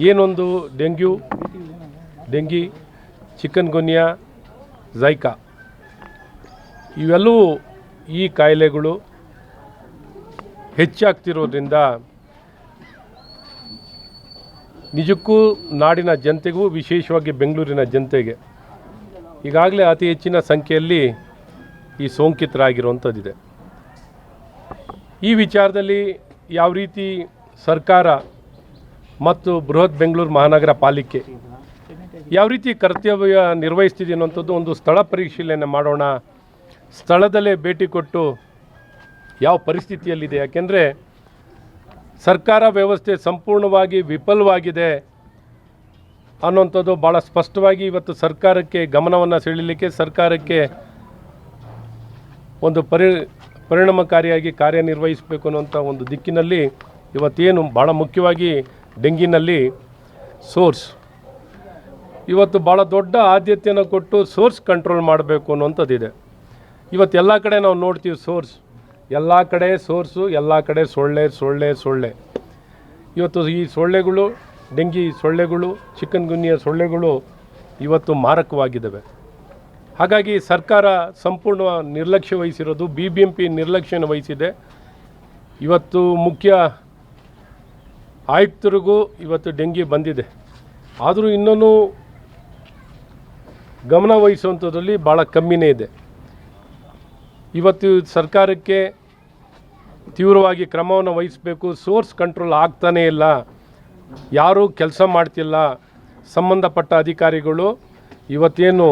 ಏನೊಂದು dengue chicken ಗುನ್ಯಾ ಝೈಕಾ ಇವೆಲ್ಲವೂ ಈ ಕಾಯಿಲೆಗಳು ಹೆಚ್ಚಾಗ್ತಿರೋದ್ರಿಂದ ನಿಜಕ್ಕೂ ನಾಡಿನ ಜನತೆಗೂ ವಿಶೇಷವಾಗಿ ಬೆಂಗಳೂರಿನ ಜನತೆಗೆ ಈಗಾಗಲೇ ಅತಿ ಹೆಚ್ಚಿನ ಸಂಖ್ಯೆಯಲ್ಲಿ ಈ ಸೋಂಕಿತರಾಗಿರುವಂಥದ್ದಿದೆ. ಈ ವಿಚಾರದಲ್ಲಿ ಯಾವ ರೀತಿ ಸರ್ಕಾರ ಮತ್ತು ಬೃಹತ್ ಬೆಂಗಳೂರು ಮಹಾನಗರ ಪಾಲಿಕೆ ಯಾವ ರೀತಿ ಕರ್ತವ್ಯ ನಿರ್ವಹಿಸ್ತಿದೆ ಅನ್ನೋಂಥದ್ದು ಒಂದು ಸ್ಥಳ ಪರಿಶೀಲನೆ ಮಾಡೋಣ. ಸ್ಥಳದಲ್ಲೇ ಭೇಟಿ ಕೊಟ್ಟು ಯಾವ ಪರಿಸ್ಥಿತಿಯಲ್ಲಿದೆ, ಯಾಕೆಂದರೆ ಸರ್ಕಾರ ವ್ಯವಸ್ಥೆ ಸಂಪೂರ್ಣವಾಗಿ ವಿಫಲವಾಗಿದೆ ಅನ್ನೋಂಥದ್ದು ಭಾಳ ಸ್ಪಷ್ಟವಾಗಿ ಇವತ್ತು ಸರ್ಕಾರಕ್ಕೆ ಗಮನವನ್ನು ಸೆಳೀಲಿಕ್ಕೆ ಸರ್ಕಾರಕ್ಕೆ ಒಂದು ಪರಿಣಾಮಕಾರಿಯಾಗಿ ಕಾರ್ಯನಿರ್ವಹಿಸಬೇಕು ಅನ್ನೋಂಥ ಒಂದು ದಿಕ್ಕಿನಲ್ಲಿ ಇವತ್ತೇನು ಭಾಳ ಮುಖ್ಯವಾಗಿ ಡೆಂಗಿನಲ್ಲಿ ಸೋರ್ಸ್ ಇವತ್ತು ಭಾಳ ದೊಡ್ಡ ಆದ್ಯತೆಯನ್ನು ಕೊಟ್ಟು ಸೋರ್ಸ್ ಕಂಟ್ರೋಲ್ ಮಾಡಬೇಕು ಅನ್ನೋಂಥದ್ದಿದೆ. ಇವತ್ತು ಎಲ್ಲ ಕಡೆ ನಾವು ನೋಡ್ತೀವಿ ಎಲ್ಲ ಕಡೆ ಸೋರ್ಸು, ಎಲ್ಲ ಕಡೆ ಸೊಳ್ಳೆ. ಇವತ್ತು ಈ ಸೊಳ್ಳೆಗಳು, ಡೆಂಗಿ ಸೊಳ್ಳೆಗಳು, ಚಿಕನ್ ಗುನ್ಯಾ ಸೊಳ್ಳೆಗಳು ಇವತ್ತು ಮಾರಕವಾಗಿದ್ದಾವೆ. ಹಾಗಾಗಿ ಸರ್ಕಾರ ಸಂಪೂರ್ಣ ನಿರ್ಲಕ್ಷ್ಯ ವಹಿಸಿರೋದು, BBMP ನಿರ್ಲಕ್ಷ್ಯನ ವಹಿಸಿದೆ. ಇವತ್ತು ಮುಖ್ಯ ಆಯುಕ್ತರಿಗೂ ಇವತ್ತು ಡೆಂಗಿ ಬಂದಿದೆ, ಆದರೂ ಇನ್ನೂ ಗಮನ ವಹಿಸುವಂಥದ್ರಲ್ಲಿ ಭಾಳ ಕಮ್ಮಿನೇ ಇದೆ. ಇವತ್ತು ಸರ್ಕಾರಕ್ಕೆ ತೀವ್ರವಾಗಿ ಕ್ರಮವನ್ನು ವಹಿಸಬೇಕು. ಸೋರ್ಸ್ ಕಂಟ್ರೋಲ್ ಆಗ್ತಾನೇ ಇಲ್ಲ, ಯಾರೂ ಕೆಲಸ ಮಾಡ್ತಿಲ್ಲ. ಸಂಬಂಧಪಟ್ಟ ಅಧಿಕಾರಿಗಳು ಇವತ್ತೇನು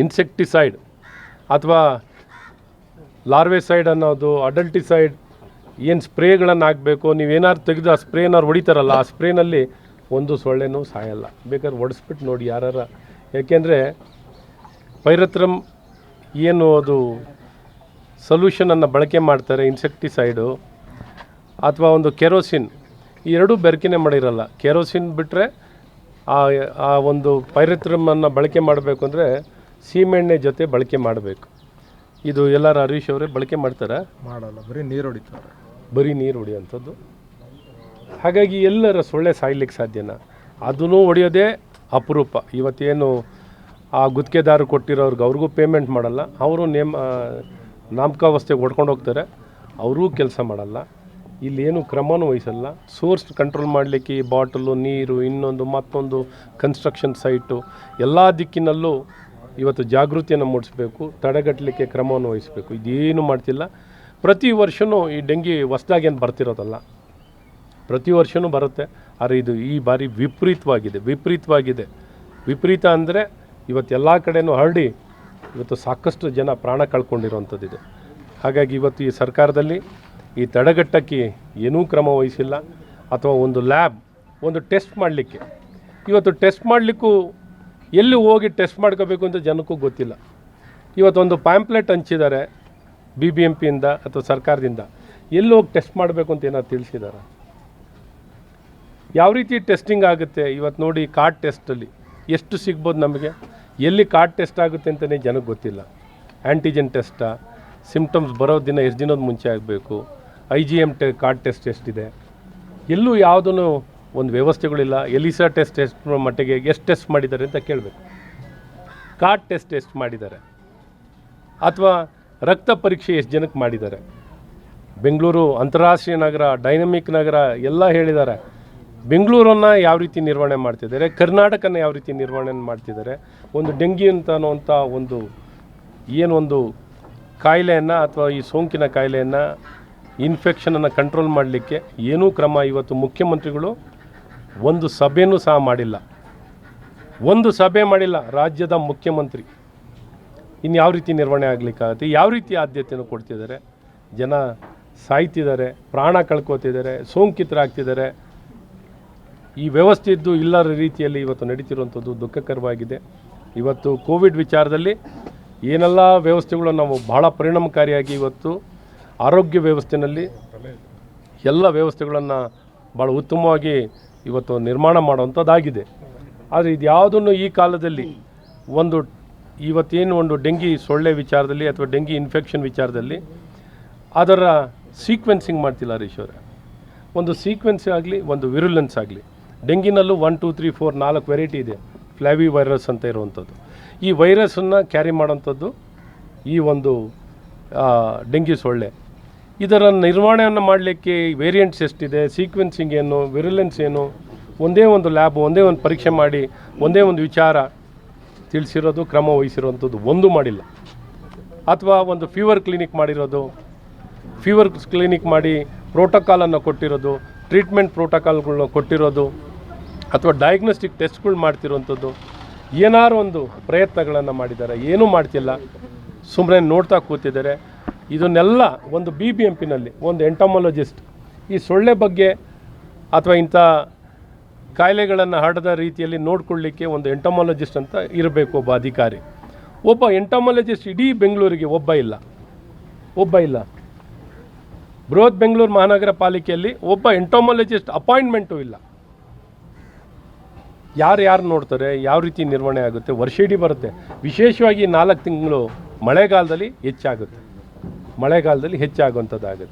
ಇನ್ಸೆಕ್ಟಿಸೈಡ್ ಅಥವಾ ಲಾರ್ವೆಸೈಡ್ ಅನ್ನೋದು, ಅಡಲ್ಟಿಸೈಡ್ ಏನು ಸ್ಪ್ರೇಗಳನ್ನು ಹಾಕಬೇಕು, ನೀವೇನಾದ್ರು ತೆಗೆದು ಆ ಸ್ಪ್ರೇನಾರು ಹೊಡಿತಾರಲ್ಲ, ಆ ಸ್ಪ್ರೇನಲ್ಲಿ ಒಂದು ಸೊಳ್ಳೆನೂ ಸಾಯಲ್ಲ. ಬೇಕಾದ್ರೆ ಹೊಡೆಸ್ಬಿಟ್ಟು ನೋಡಿ ಯಾರಾರ. ಯಾಕೆಂದರೆ ಪೈರತ್ರಮ್ ಏನು ಅದು ಸೊಲ್ಯೂಷನನ್ನು ಬಳಕೆ ಮಾಡ್ತಾರೆ, ಇನ್ಸೆಕ್ಟಿಸೈಡು ಅಥವಾ ಒಂದು ಕೆರೋಸಿನ್, ಈ ಎರಡೂ ಬೆರಕಿನೇ ಮಾಡಿರಲ್ಲ. ಕೆರೋಸಿನ್ ಬಿಟ್ಟರೆ ಆ ಒಂದು ಪೈರತ್ರಮನ್ನು ಬಳಕೆ ಮಾಡಬೇಕು ಅಂದರೆ ಸೀಮೆಣ್ಣೆ ಜೊತೆ ಬಳಕೆ ಮಾಡಬೇಕು. ಇದು ಎಲ್ಲರ ಹರೀಶ್ ಅವರೇ ಬಳಕೆ ಮಾಡ್ತಾರೆ? ಮಾಡಲ್ಲ, ಬರೀ ನೀರು ಹೊಡಿತಾರೆ. ಬರೀ ನೀರು ಹೊಡಿಯೋಂಥದ್ದು. ಹಾಗಾಗಿ ಎಲ್ಲರ ಸೊಳ್ಳೆ ಸಾಯ್ಲಿಕ್ಕೆ ಸಾಧ್ಯನಾ? ಅದೂ ಹೊಡೆಯೋದೇ ಅಪರೂಪ. ಇವತ್ತೇನು ಆ ಗುತ್ತಿಗೆದಾರರು ಕೊಟ್ಟಿರೋರ್ಗೆ ಅವ್ರಿಗೂ ಪೇಮೆಂಟ್ ಮಾಡಲ್ಲ, ಅವರು ನಾಮಕಾವಸ್ಥೆಗೆ ಹೊಡ್ಕೊಂಡು ಹೋಗ್ತಾರೆ, ಅವರೂ ಕೆಲಸ ಮಾಡಲ್ಲ. ಇಲ್ಲೇನು ಕ್ರಮವೂ ವಹಿಸಲ್ಲ. ಸೋರ್ಸ್ ಕಂಟ್ರೋಲ್ ಮಾಡಲಿಕ್ಕೆ ಈ ಬಾಟಲು, ನೀರು, ಇನ್ನೊಂದು ಮತ್ತೊಂದು ಕನ್ಸ್ಟ್ರಕ್ಷನ್ ಸೈಟು ಎಲ್ಲ ದಿಕ್ಕಿನಲ್ಲೂ ಇವತ್ತು ಜಾಗೃತಿಯನ್ನು ಮೂಡಿಸಬೇಕು, ತಡೆಗಟ್ಟಲಿಕ್ಕೆ ಕ್ರಮವನ್ನು ವಹಿಸಬೇಕು. ಇದೇನು ಮಾಡ್ತಿಲ್ಲ. ಪ್ರತಿ ವರ್ಷವೂ ಈ ಡೆಂಗಿ ಹೊಸ್ದಾಗೇನು ಬರ್ತಿರೋದಲ್ಲ, ಪ್ರತಿ ವರ್ಷವೂ ಬರುತ್ತೆ. ಆದರೆ ಇದು ಈ ಬಾರಿ ವಿಪರೀತ ಅಂದರೆ ಇವತ್ತೆಲ್ಲ ಕಡೆಯೂ ಹರಡಿ ಇವತ್ತು ಸಾಕಷ್ಟು ಜನ ಪ್ರಾಣ ಕಳ್ಕೊಂಡಿರೋವಂಥದ್ದಿದೆ. ಹಾಗಾಗಿ ಇವತ್ತು ಈ ಸರ್ಕಾರದಲ್ಲಿ ಈ ತಡೆಗಟ್ಟಕ್ಕೆ ಏನೂ ಕ್ರಮ ವಹಿಸಿಲ್ಲ. ಅಥವಾ ಒಂದು ಲ್ಯಾಬ್, ಒಂದು ಟೆಸ್ಟ್ ಮಾಡಲಿಕ್ಕೆ, ಇವತ್ತು ಟೆಸ್ಟ್ ಮಾಡಲಿಕ್ಕೂ ಎಲ್ಲಿ ಹೋಗಿ ಟೆಸ್ಟ್ ಮಾಡ್ಕೋಬೇಕು ಅಂತ ಜನಕ್ಕೂ ಗೊತ್ತಿಲ್ಲ. ಇವತ್ತೊಂದು ಪ್ಯಾಂಪ್ಲೆಟ್ ಹಂಚಿದ್ದಾರೆ BBMPಯಿಂದ ಅಥವಾ ಸರ್ಕಾರದಿಂದ, ಎಲ್ಲಿ ಹೋಗಿ ಟೆಸ್ಟ್ ಮಾಡಬೇಕು ಅಂತ ಏನಾದ್ರು ತಿಳಿಸಿದ್ದಾರೆ? ಯಾವ ರೀತಿ ಟೆಸ್ಟಿಂಗ್ ಆಗುತ್ತೆ? ಇವತ್ತು ನೋಡಿ, ಕಾರ್ಡ್ ಟೆಸ್ಟಲ್ಲಿ ಎಷ್ಟು ಸಿಗ್ಬೋದು ನಮಗೆ? ಎಲ್ಲಿ ಕಾರ್ಡ್ ಟೆಸ್ಟ್ ಆಗುತ್ತೆ ಅಂತಲೇ ಜನಕ್ಕೆ ಗೊತ್ತಿಲ್ಲ. ಆ್ಯಂಟಿಜೆನ್ ಟೆಸ್ಟಾ, ಸಿಮ್ಟಮ್ಸ್ ಬರೋ ದಿನ ಎಷ್ಟು ದಿನದ ಮುಂಚೆ ಆಗಬೇಕು, IgM ಕಾರ್ಡ್ ಟೆಸ್ಟ್ ಎಷ್ಟಿದೆ, ಎಲ್ಲೂ ಯಾವುದೂ ಒಂದು ವ್ಯವಸ್ಥೆಗಳಿಲ್ಲ. ಎಲಿಸಾ ಟೆಸ್ಟ್ ಎಷ್ಟು ಮಟ್ಟಿಗೆ ಎಷ್ಟು ಟೆಸ್ಟ್ ಮಾಡಿದ್ದಾರೆ ಅಂತ ಕೇಳಬೇಕು. ಕಾರ್ಡ್ ಟೆಸ್ಟ್ ಎಷ್ಟು ಮಾಡಿದ್ದಾರೆ, ಅಥವಾ ರಕ್ತ ಪರೀಕ್ಷೆ ಎಷ್ಟು ಜನಕ್ಕೆ ಮಾಡಿದ್ದಾರೆ? ಬೆಂಗಳೂರು ಅಂತಾರಾಷ್ಟ್ರೀಯ ನಗರ, ಡೈನಮಿಕ್ ನಗರ ಎಲ್ಲ ಹೇಳಿದ್ದಾರೆ. ಬೆಂಗಳೂರನ್ನು ಯಾವ ರೀತಿ ನಿರ್ವಹಣೆ ಮಾಡ್ತಿದ್ದಾರೆ, ಕರ್ನಾಟಕನ ಯಾವ ರೀತಿ ನಿರ್ವಹಣೆ ಮಾಡ್ತಿದ್ದಾರೆ? ಒಂದು ಡೆಂಗಿ ಅನ್ನೋಂಥ ಒಂದು ಕಾಯಿಲೆಯನ್ನು ಅಥವಾ ಈ ಸೋಂಕಿನ ಕಾಯಿಲೆಯನ್ನು, ಇನ್ಫೆಕ್ಷನನ್ನು ಕಂಟ್ರೋಲ್ ಮಾಡಲಿಕ್ಕೆ ಏನೂ ಕ್ರಮ ಇವತ್ತು ಮುಖ್ಯಮಂತ್ರಿಗಳು ಒಂದು ಸಭೆಯೂ ಸಹ ಮಾಡಿಲ್ಲ. ರಾಜ್ಯದ ಮುಖ್ಯಮಂತ್ರಿ ಇನ್ನು ಯಾವ ರೀತಿ ನಿರ್ವಹಣೆ ಆಗಲಿಕ್ಕಾಗುತ್ತೆ? ಯಾವ ರೀತಿ ಆದ್ಯತೆಯನ್ನು ಕೊಡ್ತಿದ್ದಾರೆ? ಜನ ಸಾಯ್ತಿದ್ದಾರೆ, ಪ್ರಾಣ ಕಳ್ಕೊತಿದ್ದಾರೆ, ಸೋಂಕಿತರಾಗ್ತಿದ್ದಾರೆ. ಈ ವ್ಯವಸ್ಥೆ ಇದ್ದು ಇಲ್ಲದ ರೀತಿಯಲ್ಲಿ ಇವತ್ತು ನಡೀತಿರುವಂಥದ್ದು ದುಃಖಕರವಾಗಿದೆ. ಇವತ್ತು ಕೋವಿಡ್ ವಿಚಾರದಲ್ಲಿ ಏನೆಲ್ಲ ವ್ಯವಸ್ಥೆಗಳು ನಾವು ಭಾಳ ಪರಿಣಾಮಕಾರಿಯಾಗಿ ಇವತ್ತು ಆರೋಗ್ಯ ವ್ಯವಸ್ಥೆಯಲ್ಲಿ ಎಲ್ಲ ವ್ಯವಸ್ಥೆಗಳನ್ನು ಭಾಳ ಉತ್ತಮವಾಗಿ ಇವತ್ತು ನಿರ್ಮಾಣ ಮಾಡುವಂಥದ್ದಾಗಿದೆ. ಆದರೆ ಇದು ಯಾವುದನ್ನು ಈ ಕಾಲದಲ್ಲಿ ಇವತ್ತೇನು ಒಂದು ಡೆಂಗಿ ಸೊಳ್ಳೆ ವಿಚಾರದಲ್ಲಿ ಅಥವಾ ಡೆಂಗಿ ಇನ್ಫೆಕ್ಷನ್ ವಿಚಾರದಲ್ಲಿ ಅದರ ಸೀಕ್ವೆನ್ಸಿಂಗ್ ಮಾಡ್ತಿಲ್ಲ ಹರೀಶ್ ಅವರೇ. ಒಂದು ಸೀಕ್ವೆನ್ಸ್ ಆಗಲಿ, ಒಂದು ವಿರುಲೆನ್ಸ್ ಆಗಲಿ, ಡೆಂಗಿನಲ್ಲೂ 1 2 3 4 4 ವೆರೈಟಿ ಇದೆ. ಫ್ಲಾವಿ ವೈರಸ್ ಅಂತ ಇರುವಂಥದ್ದು. ಈ ವೈರಸ್ಸನ್ನು ಕ್ಯಾರಿ ಮಾಡೋಂಥದ್ದು ಈ ಒಂದು ಡೆಂಗಿ ಸೊಳ್ಳೆ. ಇದರ ನಿರ್ವಹಣೆಯನ್ನು ಮಾಡಲಿಕ್ಕೆ ವೇರಿಯಂಟ್ಸ್ ಎಷ್ಟಿದೆ, ಸೀಕ್ವೆನ್ಸಿಂಗ್ ಏನು, ವಿರುಲೆನ್ಸ್ ಏನು, ಒಂದೇ ಒಂದು ಲ್ಯಾಬ್, ಒಂದೇ ಒಂದು ಪರೀಕ್ಷೆ ಮಾಡಿ ಒಂದೇ ಒಂದು ವಿಚಾರ ತಿಳಿಸಿರೋದು, ಕ್ರಮ ವಹಿಸಿರೋವಂಥದ್ದು ಒಂದು ಮಾಡಿಲ್ಲ. ಅಥವಾ ಒಂದು ಫೀವರ್ ಕ್ಲಿನಿಕ್ ಮಾಡಿರೋದು, ಫೀವರ್ ಕ್ಲಿನಿಕ್ ಮಾಡಿ ಪ್ರೋಟೋಕಾಲನ್ನು ಕೊಟ್ಟಿರೋದು, ಟ್ರೀಟ್ಮೆಂಟ್ ಪ್ರೋಟೋಕಾಲ್ಗಳನ್ನ ಕೊಟ್ಟಿರೋದು, ಅಥವಾ ಡಯಾಗ್ನೋಸ್ಟಿಕ್ ಟೆಸ್ಟ್ಗಳು ಮಾಡ್ತಿರೋವಂಥದ್ದು, ಏನಾರು ಒಂದು ಪ್ರಯತ್ನಗಳನ್ನು ಮಾಡಿದ್ದಾರೆ. ಏನೂ ಮಾಡ್ತಿಲ್ಲ, ಸುಮ್ಮನೆ ನೋಡ್ತಾ ಕೂತಿದ್ದಾರೆ. ಇದನ್ನೆಲ್ಲ ಒಂದು BBMPನಲ್ಲಿ ಒಂದು ಎಂಟಮಾಲಜಿಸ್ಟ್ ಈ ಸೊಳ್ಳೆ ಬಗ್ಗೆ ಅಥವಾ ಇಂಥ ಕಾಯಿಲೆಗಳನ್ನು ಹರಡದ ರೀತಿಯಲ್ಲಿ ನೋಡ್ಕೊಳ್ಳಿಕ್ಕೆ ಒಂದು ಎಂಟಮಾಲಜಿಸ್ಟ್ ಅಂತ ಇರಬೇಕು, ಒಬ್ಬ ಅಧಿಕಾರಿ. ಒಬ್ಬ ಎಂಟಮಾಲಜಿಸ್ಟ್ ಇಡೀ ಬೆಂಗಳೂರಿಗೆ ಒಬ್ಬ ಇಲ್ಲ. ಬೃಹತ್ ಬೆಂಗಳೂರು ಮಹಾನಗರ ಪಾಲಿಕೆಯಲ್ಲಿ ಒಬ್ಬ ಎಂಟಮಾಲಜಿಸ್ಟ್ ಅಪಾಯಿಂಟ್ಮೆಂಟು ಇಲ್ಲ. ಯಾರು ನೋಡ್ತಾರೆ, ಯಾವ ರೀತಿ ನಿರ್ವಹಣೆ ಆಗುತ್ತೆ, ವರ್ಷ ಇಡೀ ಬರುತ್ತೆ. ವಿಶೇಷವಾಗಿ 4 ತಿಂಗಳು ಮಳೆಗಾಲದಲ್ಲಿ ಹೆಚ್ಚಾಗುವಂಥದ್ದಾಗುತ್ತೆ.